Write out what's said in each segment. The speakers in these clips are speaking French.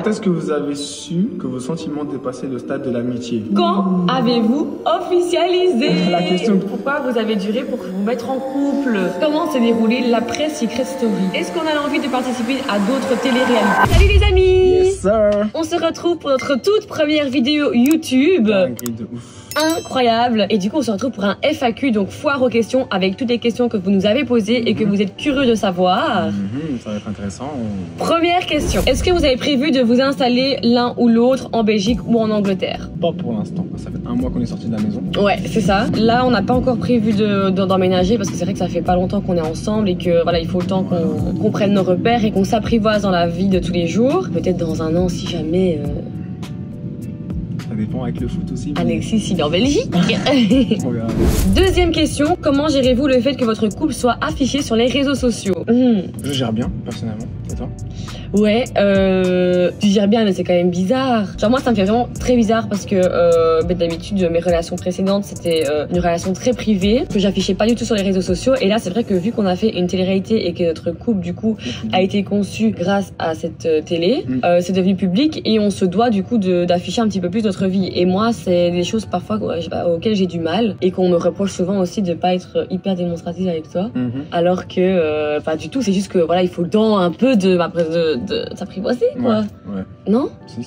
Quand est-ce que vous avez su que vos sentiments dépassaient le stade de l'amitié? Quand avez-vous officialisé? La question. Pourquoi vous avez duré pour vous mettre en couple? Comment s'est déroulée l'après Secret Story? Est-ce qu'on a l'envie de participer à d'autres téléréalités? Salut les amis! Yes sir! On se retrouve pour notre toute première vidéo YouTube. Dinguerie de ouf. Incroyable. Et du coup on se retrouve pour un FAQ, donc foire aux questions, avec toutes les questions que vous nous avez posées et que vous êtes curieux de savoir. Ça va être intéressant. Première question. Est-ce que vous avez prévu de vous installer l'un ou l'autre en Belgique ou en Angleterre? Pas pour l'instant. Ça fait un mois qu'on est sorti de la maison. Ouais, c'est ça. Là, on n'a pas encore prévu d'emménager parce que c'est vrai que ça fait pas longtemps qu'on est ensemble et que voilà, il faut le temps qu'on prenne nos repères et qu'on s'apprivoise dans la vie de tous les jours. Peut-être dans un an, si jamais. Ça dépend avec le foot aussi. Mais... Alexis, il est en Belgique. On verra. Deuxième question. Comment gérez-vous le fait que votre couple soit affiché sur les réseaux sociaux? Je gère bien, personnellement. Et toi? Ouais, tu gères bien, mais c'est quand même bizarre. Genre moi, ça me fait vraiment très bizarre parce que d'habitude, mes relations précédentes, c'était une relation très privée que j'affichais pas du tout sur les réseaux sociaux. Et là, c'est vrai que vu qu'on a fait une télé-réalité et que notre couple, du coup, a été conçu grâce à cette télé, c'est devenu public et on se doit du coup d'afficher un petit peu plus notre vie. Et moi, c'est des choses parfois auxquelles j'ai du mal et qu'on me reproche souvent aussi de pas être hyper démonstrative avec toi. Alors que pas du tout. C'est juste que voilà, il faut le temps un peu de s'apprivoiser, quoi. Ouais. Non? Si,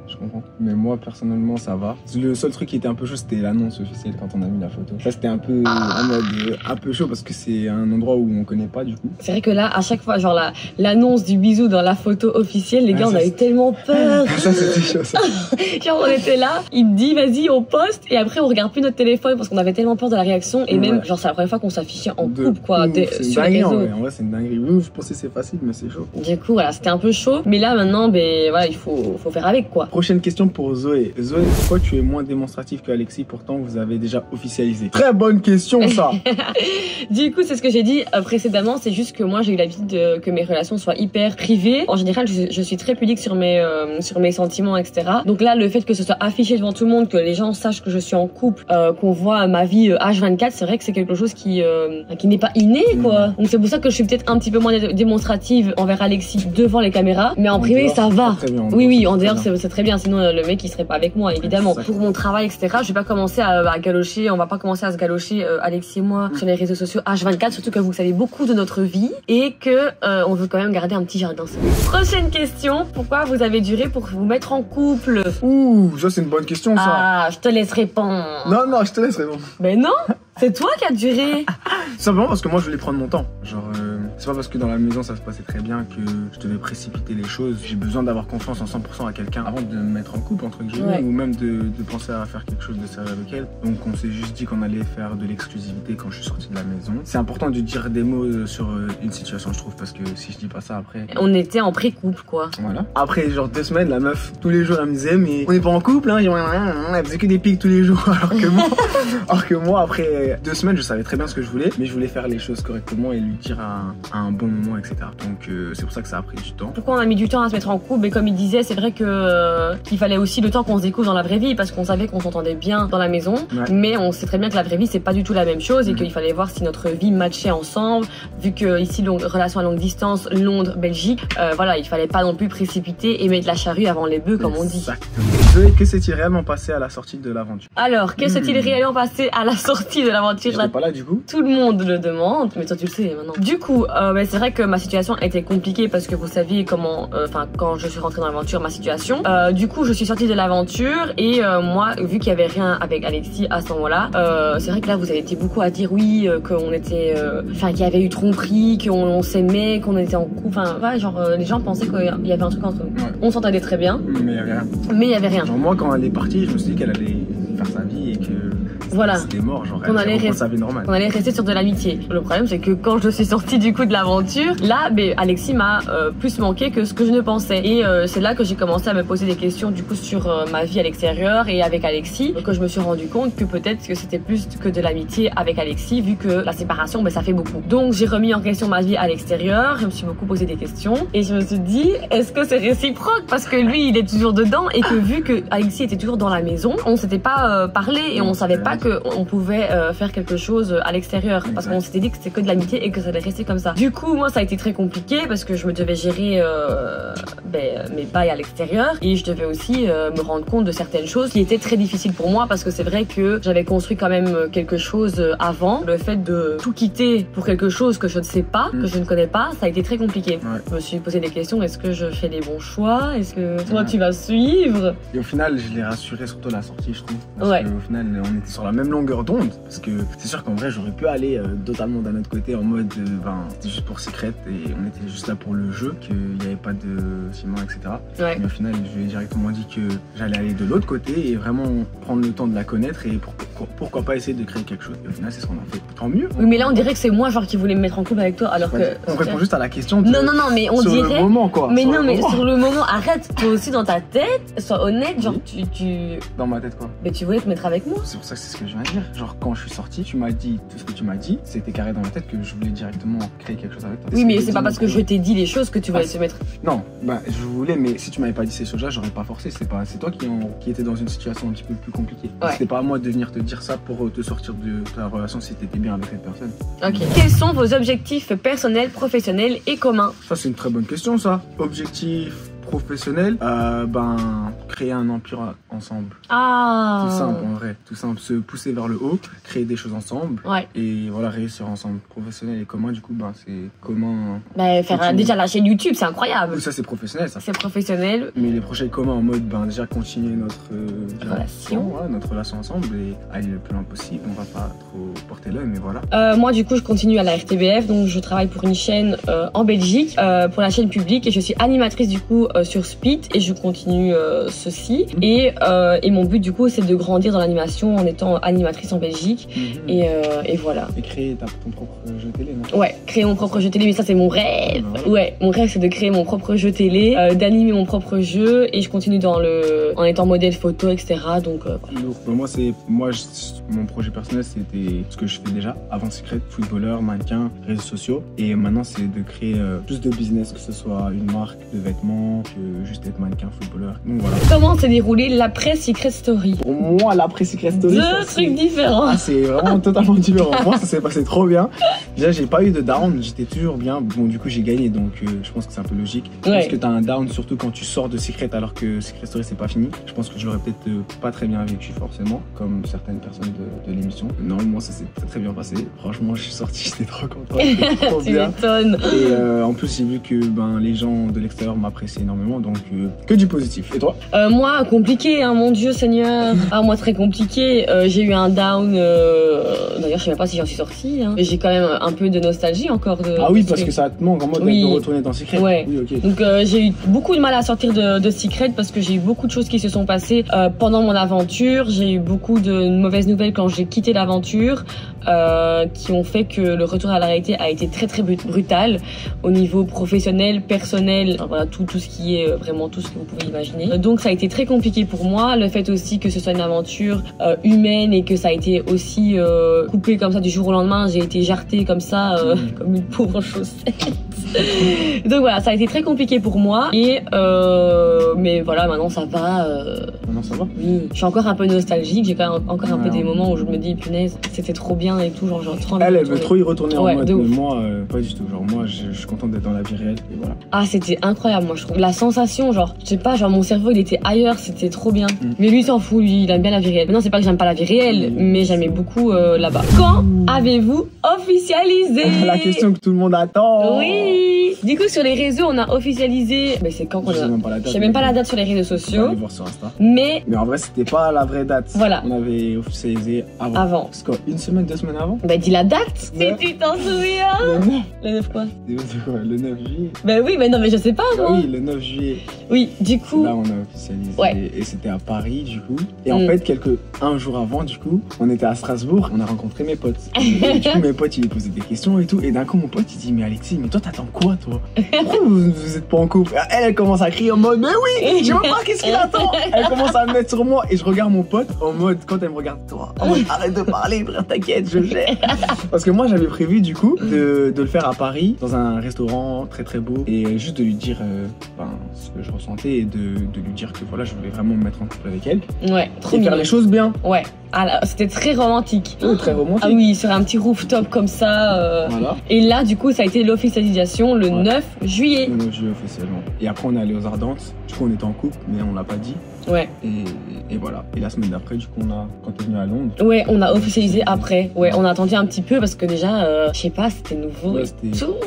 je comprends. Mais moi, personnellement, ça va. Le seul truc qui était un peu chaud, c'était l'annonce officielle quand on a mis la photo. Ça, c'était un peu en mode un peu chaud parce que c'est un endroit où on connaît pas, du coup. C'est vrai que là, à chaque fois, genre l'annonce du bisou dans la photo officielle, les gars, on a eu tellement peur. Ça, c'était chaud, ça. Genre, on était là, il me dit, vas-y, on poste, et après, on regarde plus notre téléphone parce qu'on avait tellement peur de la réaction, et même, genre, c'est la première fois qu'on s'affichait en couple, quoi, sur les réseaux. En vrai, c'est une dinguerie. Oui, je pensais que c'est facile, mais c'est chaud. Du coup, voilà, c'était un peu chaud, mais là, maintenant, ben, voilà, il faut faire avec, quoi. Prochaine question pour Zoé. Zoé, pourquoi tu es moins démonstratif que Alexis, pourtant vous avez déjà officialisé? Très bonne question, ça. Du coup, c'est ce que j'ai dit précédemment, c'est juste que moi, j'ai eu l'habitude que mes relations soient hyper privées. En général, je suis très pudique sur mes sentiments, etc. Donc là, le fait que ce soit affiché devant tout le monde, que les gens sachent que je suis en couple, qu'on voit ma vie H24, c'est vrai que c'est quelque chose qui n'est pas inné, quoi. Donc c'est pour ça que je suis peut-être un petit peu moins démonstrative envers Alexis devant les caméras, mais en privé, ça va. Oui, en dehors, c'est très bien. Sinon, le mec, il serait pas avec moi, évidemment. Pour mon travail, etc., je vais pas commencer à galocher, on va pas commencer à se galocher, Alexis et moi, sur les réseaux sociaux H24, surtout que vous savez beaucoup de notre vie et que on veut quand même garder un petit jardin. Prochaine question, pourquoi vous avez duré pour vous mettre en couple? Ouh, ça c'est une bonne question, ça. Ah, je te laisse répondre. Non, je te laisse répondre. Mais non, c'est toi qui as duré. Simplement parce que moi je voulais prendre mon temps. Genre, c'est pas parce que dans la maison ça se passait très bien que je devais précipiter les choses. J'ai besoin d'avoir confiance en 100% à quelqu'un avant de me mettre en couple, entre guillemets, ou même de penser à faire quelque chose de sérieux avec elle. Donc on s'est juste dit qu'on allait faire de l'exclusivité quand je suis sorti de la maison. C'est important de dire des mots sur une situation, je trouve, parce que si je dis pas ça après... On était en pré-couple, quoi. Voilà. Après genre 2 semaines, la meuf, tous les jours, elle me disait, mais on est pas en couple, hein. Elle faisait que des pics tous les jours, alors que moi, après 2 semaines, je savais très bien ce que je voulais, mais je voulais faire les choses correctement et lui dire à un bon moment, etc. Donc c'est pour ça que ça a pris du temps. Pourquoi on a mis du temps à se mettre en couple? Mais comme il disait, c'est vrai que qu'il fallait aussi le temps qu'on se découvre dans la vraie vie, parce qu'on savait qu'on s'entendait bien dans la maison, mais on sait très bien que la vraie vie c'est pas du tout la même chose et qu'il fallait voir si notre vie matchait ensemble, vu que ici relation à longue distance, Londres, Belgique, voilà, il fallait pas non plus précipiter et mettre la charrue avant les bœufs, comme on dit. Zoé, que s'est-il réellement passé à la sortie de l'aventure? Alors, que s'est-il réellement passé à la sortie de l'aventure? J'étais pas là du coup. Tout le monde le demande, mais toi tu le sais maintenant. Du coup, c'est vrai que ma situation était compliquée parce que vous saviez comment, quand je suis rentrée dans l'aventure, ma situation. Du coup, je suis sortie de l'aventure et moi, vu qu'il y avait rien avec Alexis à ce moment-là, c'est vrai que là vous avez été beaucoup à dire oui, qu'on était, qu'il y avait eu tromperie, qu'on s'aimait, qu'on était en couple. Ouais, genre les gens pensaient qu'il y avait un truc entre nous. On s'entendait très bien. Mais il y avait rien. Genre moi, quand elle est partie, je me suis dit qu'elle allait faire sa vie et que voilà, c'était mort, genre on allait rester sur de l'amitié. Le problème c'est que quand je suis sortie du coup de l'aventure, là Alexis m'a plus manqué que ce que je ne pensais et c'est là que j'ai commencé à me poser des questions du coup sur ma vie à l'extérieur et avec Alexis, que je me suis rendu compte que peut-être que c'était plus que de l'amitié avec Alexis vu que la séparation ça fait beaucoup. Donc j'ai remis en question ma vie à l'extérieur, je me suis beaucoup posé des questions et je me suis dit est-ce que c'est réciproque parce que lui il est toujours dedans et que vu que Alexis était toujours dans la maison, on s'était pas parlé et on savait pas qu'on pouvait faire quelque chose à l'extérieur. Parce qu'on s'était dit que c'était que de l'amitié et que ça allait rester comme ça. Du coup, moi, ça a été très compliqué parce que je me devais gérer mes bails à l'extérieur. Et je devais aussi me rendre compte de certaines choses qui étaient très difficiles pour moi parce que c'est vrai que j'avais construit quand même quelque chose avant. Le fait de tout quitter pour quelque chose que je ne sais pas, que je ne connais pas, ça a été très compliqué. Ouais. Je me suis posé des questions, est-ce que je fais les bons choix? Est-ce que toi tu vas suivre? Et au final, je l'ai rassuré surtout à la sortie, je trouve. Parce qu'au final, on était sur la même longueur d'onde. Parce que c'est sûr qu'en vrai, j'aurais pu aller totalement d'un autre côté en mode, c'était juste pour Secret et on était juste là pour le jeu, qu'il n'y avait pas de ciment, etc. Ouais. Mais au final, je lui ai directement dit que j'allais aller de l'autre côté et vraiment prendre le temps de la connaître et pourquoi pas essayer de créer quelque chose. Et au final, c'est ce qu'on a fait. Tant mieux. Oui, mais là, on dirait que c'est moi genre qui voulais me mettre en couple avec toi alors que... On répond juste à la question non, mais on sur dirait... Sur le moment, quoi. Mais non, mais sur le moment, arrête, toi aussi dans ta tête, sois honnête, genre tu... Dans ma tête, quoi. Mais tu voulais te mettre avec moi. C'est pour ça que c'est ce que je viens de dire. Genre, quand je suis sorti, tu m'as dit tout ce que tu m'as dit, c'était carré dans ma tête que je voulais directement créer quelque chose avec toi. Oui, mais c'est pas parce que je t'ai dit les choses que tu voulais te mettre... Non, je voulais, mais si tu m'avais pas dit ces choses-là, j'aurais pas forcé. C'est toi qui étais dans une situation un petit peu plus compliquée. Ouais. C'était pas à moi de venir te dire ça pour te sortir de ta relation si t'étais bien avec cette personne. Ok. Quels sont vos objectifs personnels, professionnels et communs? Ça, c'est une très bonne question, ça. Objectif professionnel, créer un empire ensemble. Ah. Tout simple en vrai, tout simple, se pousser vers le haut, créer des choses ensemble, ouais. Et voilà, réussir ensemble. Professionnel et commun, du coup, c'est comment... faire déjà la chaîne YouTube, c'est incroyable. Oui, ça c'est professionnel, ça. C'est professionnel. Mais les projets communs en mode, déjà continuer notre relation, notre relation ensemble et aller le plus loin possible. On va pas trop porter l'œil, mais voilà. Moi, du coup, je continue à la RTBF, donc je travaille pour une chaîne en Belgique, pour la chaîne publique, et je suis animatrice du coup sur Speed et je continue ceci. Et mon but du coup c'est de grandir dans l'animation en étant animatrice en Belgique. Et voilà. Et créer ton propre jeu télé, non? Ouais, créer mon propre jeu télé, mais ça c'est mon rêve. Ouais, mon rêve c'est de créer mon propre jeu télé, d'animer mon propre jeu et je continue en étant modèle photo, etc. Donc voilà. Mon projet personnel c'était ce que je fais déjà avant Secret, footballeur, mannequin, réseaux sociaux. Et maintenant c'est de créer plus de business, que ce soit une marque de vêtements, que juste être mannequin, footballeur. Donc voilà. Comment s'est déroulé l'après Secret Story? Pour moi, l'après Secret Story, deux trucs différents. Ah, c'est vraiment totalement différent. Moi, ça s'est passé trop bien. Déjà, j'ai pas eu de down, j'étais toujours bien. Bon, du coup, j'ai gagné, donc je pense que c'est un peu logique. Je pense que t'as un down, surtout quand tu sors de Secret alors que Secret Story, c'est pas fini. Je pense que je l'aurais peut-être pas très bien vécu, forcément, comme certaines personnes de l'émission. Non, moi, ça s'est très bien passé. Franchement, je suis sorti, j'étais trop content. Trop tu m'étonnes. Et en plus, j'ai vu que les gens de l'extérieur m'appréciaient énormément, donc que du positif. Et toi? Moi, compliqué, hein, mon Dieu Seigneur. Ah, moi, très compliqué. J'ai eu un down. D'ailleurs, je sais même pas si j'en suis sortie. Hein. Mais j'ai quand même un peu de nostalgie encore. Ah oui, parce que ça te manque en mode de retourner dans Secret. Ouais. Oui, okay. Donc, j'ai eu beaucoup de mal à sortir de Secret parce que j'ai eu beaucoup de choses qui se sont passées pendant mon aventure. J'ai eu beaucoup de mauvaises nouvelles quand j'ai quitté l'aventure, qui ont fait que le retour à la réalité a été très très brutal au niveau professionnel, personnel. Enfin, voilà, tout ce qui est vraiment tout ce que vous pouvez imaginer. Donc, ça a été très compliqué pour moi. Le fait aussi que ce soit une aventure humaine et que ça a été aussi coupé comme ça du jour au lendemain. J'ai été jartée comme ça, comme une pauvre chaussette. Donc voilà, ça a été très compliqué pour moi. Et mais voilà, maintenant ça va. Maintenant ça va? Oui, je suis encore un peu nostalgique. J'ai quand même encore un peu des moments où je me dis punaise, c'était trop bien et tout. Genre trop envie. Elle veut trop y retourner en mode, mais moi pas du tout. Genre moi je suis contente d'être dans la vie réelle et voilà. Ah, c'était incroyable, moi je trouve. La sensation, genre, je sais pas, genre mon cerveau il était ailleurs, c'était trop bien. Mais lui il s'en fout, lui il aime bien la vie réelle. Mais non, c'est pas que j'aime pas la vie réelle, mais j'aimais beaucoup là-bas. Quand avez-vous officialisé? La question que tout le monde attend. Oui. Du coup sur les réseaux on a officialisé. Mais c'est quand qu'on a... Je sais même pas la date sur les réseaux sociaux. Allez voir sur Insta. Mais en vrai c'était pas la vraie date. Voilà. On avait officialisé avant. C'est quoi, une semaine, 2 semaines avant? Bah dis la date si tu t'en souviens. Le 9. Le 9 quoi? Le 9 juillet. Bah oui, mais non mais je sais pas moi. Oui, le 9 juillet. Oui, du coup. Là on a officialisé et c'était à Paris du coup. Et en fait un jour avant du coup, on était à Strasbourg, on a rencontré mes potes. Et du coup mes potes ils lui posaient des questions et tout. Et d'un coup mon pote il dit mais Alexis, mais toi t'attends quoi toi? Pourquoi vous êtes pas en couple? Elle commence à crier en mode mais oui, je veux pas, qu'est-ce qu'il attend? Elle commence à me mettre sur moi et je regarde mon pote en mode, quand elle me regarde toi, en mode arrête de parler frère, t'inquiète, je gère. Parce que moi j'avais prévu du coup de le faire à Paris dans un restaurant très très beau et juste de lui dire ce que je ressentais et de lui dire que voilà je voulais vraiment me mettre en couple avec elle. Ouais, trop et faire les choses bien. Ouais. C'était très romantique. Oui, très romantique. Ah oui, sur un petit rooftop comme ça. Voilà. Et là, du coup, ça a été l'officialisation le 9 juillet. Le 9 juillet officiellement. Et après, on est allé aux Ardentes. Du coup, on était en couple, mais on l'a pas dit. Ouais. Et voilà. Et la semaine d'après, du coup, quand t'es venu à Londres. Ouais, on a officialisé après. Ouais, on a attendu un petit peu parce que déjà, je sais pas, c'était nouveau. Ouais, et c'était tout. nouveau.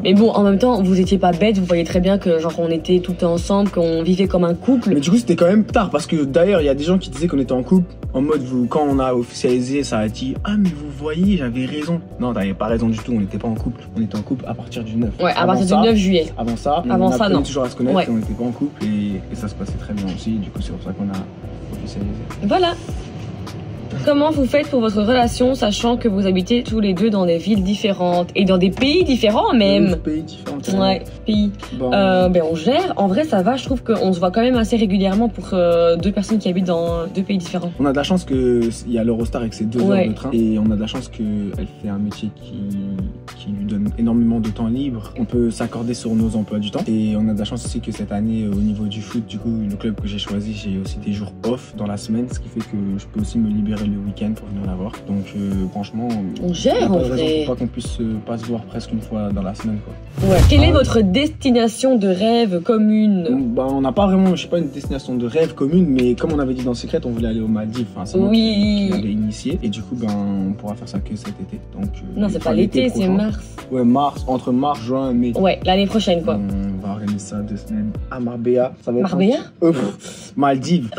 Mais bon, en même temps, vous étiez pas bêtes, vous voyez très bien que genre on était tout le temps ensemble, qu'on vivait comme un couple. Mais du coup, c'était quand même tard parce que d'ailleurs, il y a des gens qui disaient qu'on était en couple. En mode, quand on a officialisé, ça a dit ah, mais vous voyez, j'avais raison. Non, t'avais pas raison du tout, on n'était pas en couple. On était en couple à partir du 9. Ouais, à partir du 9 juillet. Avant ça, Avant on ça, apprenait non. toujours à se connaître Ouais. et on n'était pas en couple et ça se passait très bien aussi. Du coup, c'est pour ça qu'on a officialisé. Voilà. Comment vous faites pour votre relation, sachant que vous habitez tous les deux dans des villes différentes et dans des pays différents même? 12 pays différents. Ouais, pays. Bon, Ben on gère. En vrai, ça va. Je trouve qu'on se voit quand même assez régulièrement pour deux personnes qui habitent dans deux pays différents. on a de la chance qu'il y a l'Eurostar avec ses 2 Ouais. heures de train et on a de la chance qu'elle fait un métier qui lui donne énormément de temps libre. On peut s'accorder sur nos emplois du temps et on a de la chance aussi que cette année au niveau du foot, du coup le club que j'ai choisi, j'ai aussi des jours off dans la semaine, ce qui fait que je peux aussi me libérer le week-end pour venir la voir. Donc franchement, On il n'y a gère pas en de raison vrai. pour pas qu'on puisse pas se voir presque une fois dans la semaine quoi. Ouais. Quelle est votre destination de rêve commune? Bah, on n'a pas vraiment, je sais pas, une destination de rêve commune, mais comme on avait dit dans Secret, on voulait aller aux Maldives. Enfin, c'est moi qui l'avais initié. Et du coup, ben, on pourra faire ça que cet été. Donc, Non, c'est pas l'été, c'est mars. Ouais, mars, entre mars, juin, mai. Ouais, l'année prochaine quoi. On va organiser ça 2 semaines à Marbella. Ça va être Marbella Maldives.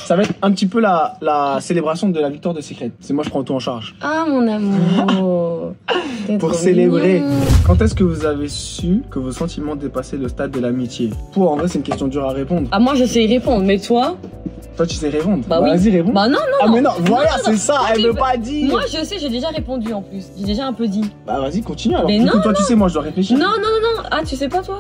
Ça va être un petit peu la célébration de la victoire de Secret. C'est moi, je prends tout en charge. Ah mon amour. T'es Pour trop célébrer. mignon. Quand est-ce que vous avez su que vos sentiments dépassaient le stade de l'amitié? En vrai, c'est une question dure à répondre. Ah moi je sais y répondre, mais toi? Toi, tu sais répondre. Bah oui. Vas-y, réponds. Bah non, Ah, mais non, voilà, non, c'est ça, elle Ok, veut bah, pas dire. moi je sais, j'ai déjà répondu en plus. J'ai déjà un peu dit. Bah, vas-y, continue alors. Mais Du coup, non, toi, tu sais, moi, je dois réfléchir. Non. Ah tu sais pas toi?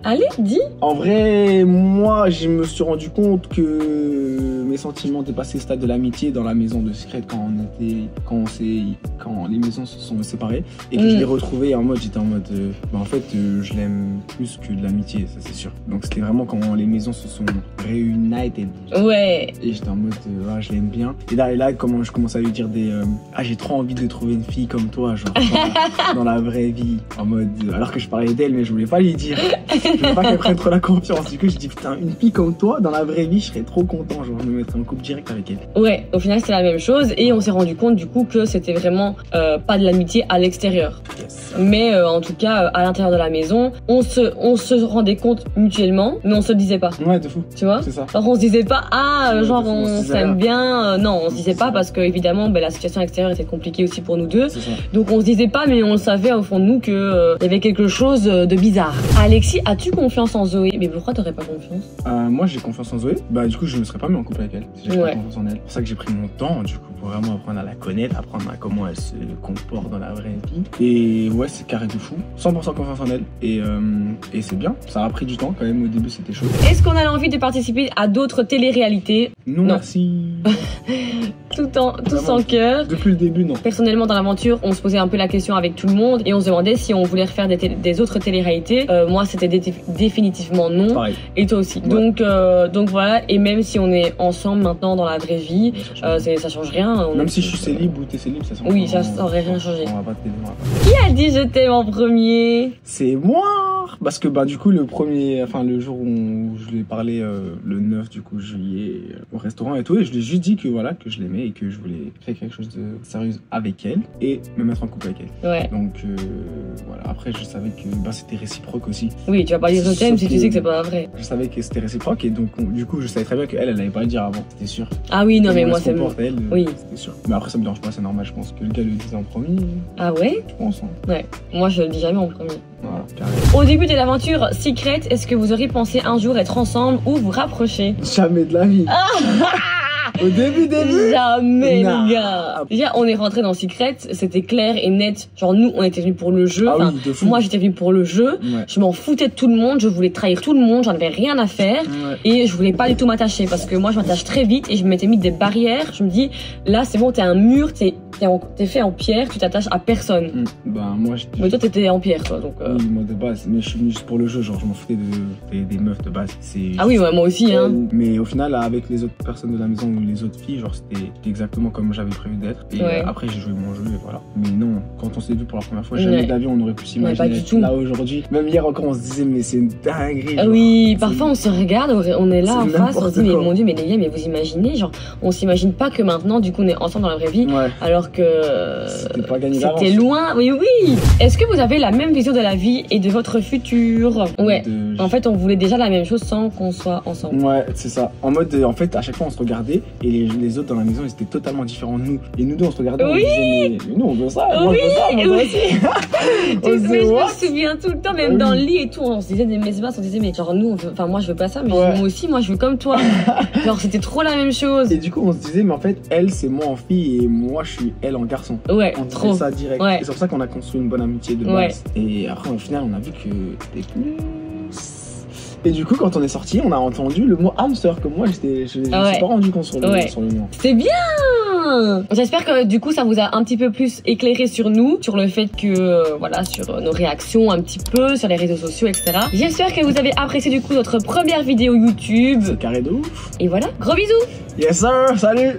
Allez, dis. En vrai, moi, je me suis rendu compte que mes sentiments dépassaient le stade de l'amitié dans la maison de Secret quand les maisons se sont séparées et que je l'ai retrouvé j'étais en mode, en fait, je l'aime plus que de l'amitié, ça c'est sûr. Donc c'était vraiment quand les maisons se sont reunited. Ouais. Et j'étais en mode, je l'aime bien. Et là, comment je commence à lui dire j'ai trop envie de trouver une fille comme toi, genre, dans la vraie vie. En mode, alors que je parlais d'elle, mais je voulais pas lui dire. Je voulais pas qu'elle prenne trop la confiance. Du coup, je dis, putain, une fille comme toi, dans la vraie vie, je serais trop content, genre, je me mettrais en couple direct avec elle. Ouais, au final c'était la même chose et on s'est rendu compte du coup que c'était vraiment pas de l'amitié à l'extérieur. Yes. Mais en tout cas, à l'intérieur de la maison, on se rendait compte mutuellement, mais on se le disait pas. Ouais, de fou. Tu vois? C'est ça. Alors on se disait pas, Ouais, genre de fou, on se on disait s'aime rien. bien. Non, on se disait pas parce que évidemment la situation extérieure était compliquée aussi pour nous deux. C'est ça. Donc on se disait pas, mais on le savait au fond de nous que y avait quelque chose de bizarre. Alexis, as-tu confiance en Zoé? Mais pourquoi t'aurais pas confiance? Moi, j'ai confiance en Zoé. Bah, du coup, je me serais pas mis en couple avec elle. Si j'avais Ouais. pas confiance en elle. C'est pour ça que j'ai pris mon temps, du coup, pour vraiment apprendre à la connaître, apprendre à comment elle se comporte dans la vraie vie. Et ouais, c'est carré de fou. 100% confiance en elle. Et c'est bien. Ça a pris du temps quand même. Au début, c'était chaud. Est-ce qu'on a l'envie de participer à d'autres téléréalités? Non, Non. merci. Tous Vraiment. en cœur. Depuis le début, non. Personnellement, dans l'aventure, on se posait un peu la question avec tout le monde et on se demandait si on voulait refaire des autres téléréalités. Moi, c'était définitivement non. Pareil. Et toi aussi. Ouais. Donc voilà. Et même si on est ensemble maintenant dans la vraie vie, ça change rien. On Même est si je suis tous, célib ou t'es célib, ça change Oui, pas. ça aurait rien changé. On va pas t'aider, on va pas. Qui a dit je t'aime en premier? C'est moi. Parce que du coup le jour où je lui ai parlé le 9 du coup juillet au restaurant et tout, et je lui ai juste dit que voilà, que je l'aimais et que je voulais faire quelque chose de sérieux avec elle et me mettre en couple avec elle. Ouais. Donc voilà, après je savais que c'était réciproque aussi. Oui, tu vas pas dire je t'aime si Sauf tu sais que- que c'est pas vrai. Je savais que c'était réciproque et donc du coup je savais très bien qu'elle allait pas le dire avant, c'était sûr. Ah oui, non mais Comment moi elle se c'est bon. comporte, elle, Oui. c'était sûr. Mais après ça me dérange pas, c'est normal, je pense que le gars le dise en premier, Ah ouais? je pense. Hein. Ouais. Moi je le dis jamais en premier. Voilà, carrément. Au début de l'aventure Secret, est-ce que vous auriez pensé un jour être ensemble ou vous rapprocher? Jamais de la vie. Au début. Jamais, Non. les gars. Déjà, on est rentré dans Secret, c'était clair et net. Genre, nous, on était venus pour le jeu. Ah Enfin, oui, de fou. moi, j'étais venue pour le jeu. Ouais. Je m'en foutais de tout le monde. Je voulais trahir tout le monde. J'en avais rien à faire. Ouais. Et je voulais pas du tout m'attacher parce que moi, je m'attache très vite et je m'étais mis des barrières. Je me dis, là, c'est bon, t'es un mur, t'es t'es fait en pierre, tu t'attaches à personne. Bah moi je... Mais toi t'étais en pierre toi donc. Oui, moi de base, mais je suis venu juste pour le jeu, genre je m'en foutais des meufs de base. Ah oui, ouais, moi aussi hein. Mais au final, avec les autres personnes de la maison ou les autres filles, genre c'était exactement comme j'avais prévu d'être. Et après j'ai joué mon jeu et voilà. Mais non, quand on s'est vu pour la première fois, jamais d'avis on aurait pu s'imaginer pas du tout. Là aujourd'hui. Même hier encore on se disait mais c'est une dinguerie. Genre, oui, parfois on se regarde, on est là en face, on se dit mais mon dieu mais les gars mais vous imaginez, genre on s'imagine pas que maintenant du coup on est ensemble dans la vraie vie, alors que c'était loin. Oui. Est-ce que vous avez la même vision de la vie et de votre futur? Ouais. En fait on voulait déjà la même chose sans qu'on soit ensemble. Ouais, c'est ça. En mode en fait à chaque fois on se regardait et les autres dans la maison ils étaient totalement différents de nous. Et nous deux on se regardait, on disait mais nous on veut ça, moi je veux ça, moi aussi. Mais je me souviens tout le temps, même dans le lit et tout, on se disait des messages, on disait mais genre nous, enfin moi je veux pas ça, mais moi aussi, moi je veux comme toi. Genre c'était trop la même chose. Et du coup on se disait mais en fait elle c'est moi en fille et moi je suis elle en garçon. Ouais, on trop. disait ça direct. Et c'est pour ça qu'on a construit une bonne amitié de base. Et après au final on a vu que c'était plus. Et du coup, quand on est sorti, on a entendu le mot hamster, comme moi, je me suis pas rendu compte sur le nom. C'est bien! J'espère que du coup, ça vous a un petit peu plus éclairé sur nous, sur le fait que, voilà, sur nos réactions un petit peu, sur les réseaux sociaux, etc. J'espère que vous avez apprécié du coup notre première vidéo YouTube. C'est carré de ouf. Et voilà, gros bisous! Yes sir, salut!